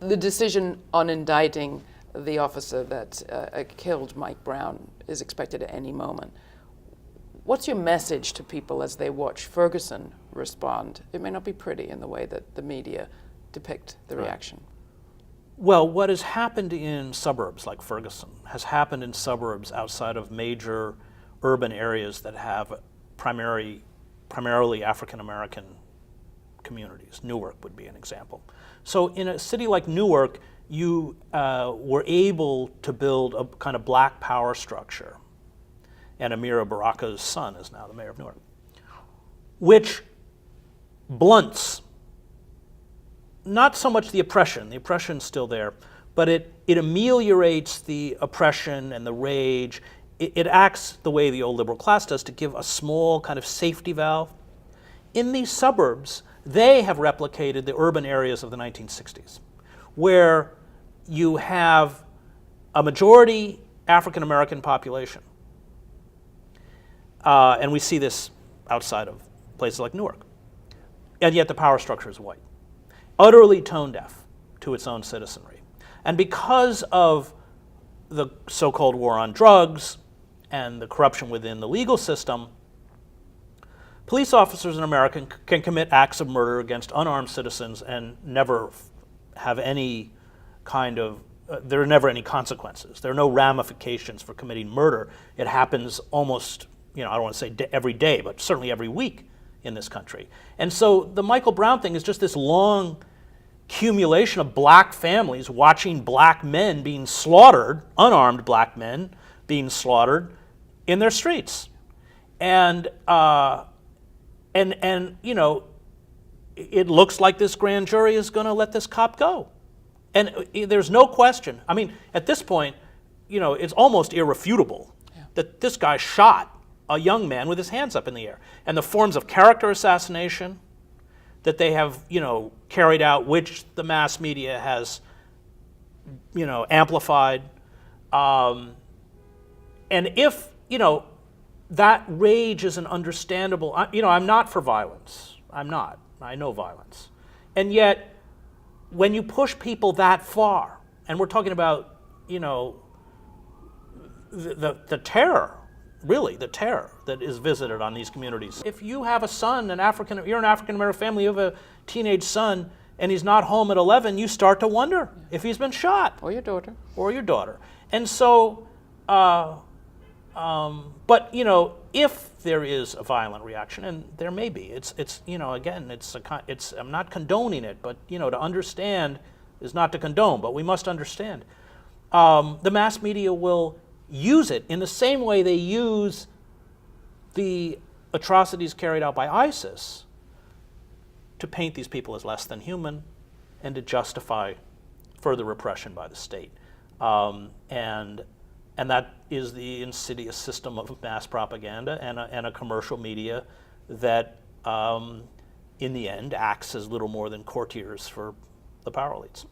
The decision on indicting the officer that killed Mike Brown is expected at any moment. What's your message to people as they watch Ferguson respond? It may not be pretty in the way that the media depict the reaction. Well, what has happened in suburbs like Ferguson has happened in suburbs outside of major urban areas that have primarily African-American communities. Newark would be an example. So in a city like Newark, you were able to build a kind of black power structure. And Amira Baraka's son is now the mayor of Newark, which blunts not so much the oppression's still there, but it ameliorates the oppression and the rage. It acts the way the old liberal class does to give a small kind of safety valve. In these suburbs, they have replicated the urban areas of the 1960s, where you have a majority African-American population. And we see this outside of places like Newark. And yet the power structure is white, utterly tone deaf to its own citizenry. And because of the so-called war on drugs and the corruption within the legal system, police officers in America can commit acts of murder against unarmed citizens and never have any kind of, there are never any consequences. There are no ramifications for committing murder. It happens almost, I don't want to say every day, but certainly every week in this country. And so the Michael Brown thing is just this long accumulation of black families watching black men being slaughtered, unarmed black men being slaughtered in their streets. And it looks like this grand jury is going to let this cop go. And there's no question. I mean, at this point, it's almost irrefutable that this guy shot a young man with his hands up in the air. And the forms of character assassination that they have, carried out, which the mass media has, amplified. And if, that rage is an understandable, I'm not for violence. I'm not. I know violence. And yet, when you push people that far, and we're talking about, the terror, really, the terror that is visited on these communities. If you have a son, you're an African-American family, you have a teenage son, and he's not home at 11, you start to wonder if he's been shot. Or your daughter. Or your daughter. And so, but if there is a violent reaction, and there may be, again, I'm not condoning it, but to understand is not to condone, but we must understand. The mass media will use it in the same way they use the atrocities carried out by ISIS to paint these people as less than human and to justify further repression by the state. And that is the insidious system of mass propaganda and a commercial media that, in the end, acts as little more than courtiers for the power elites.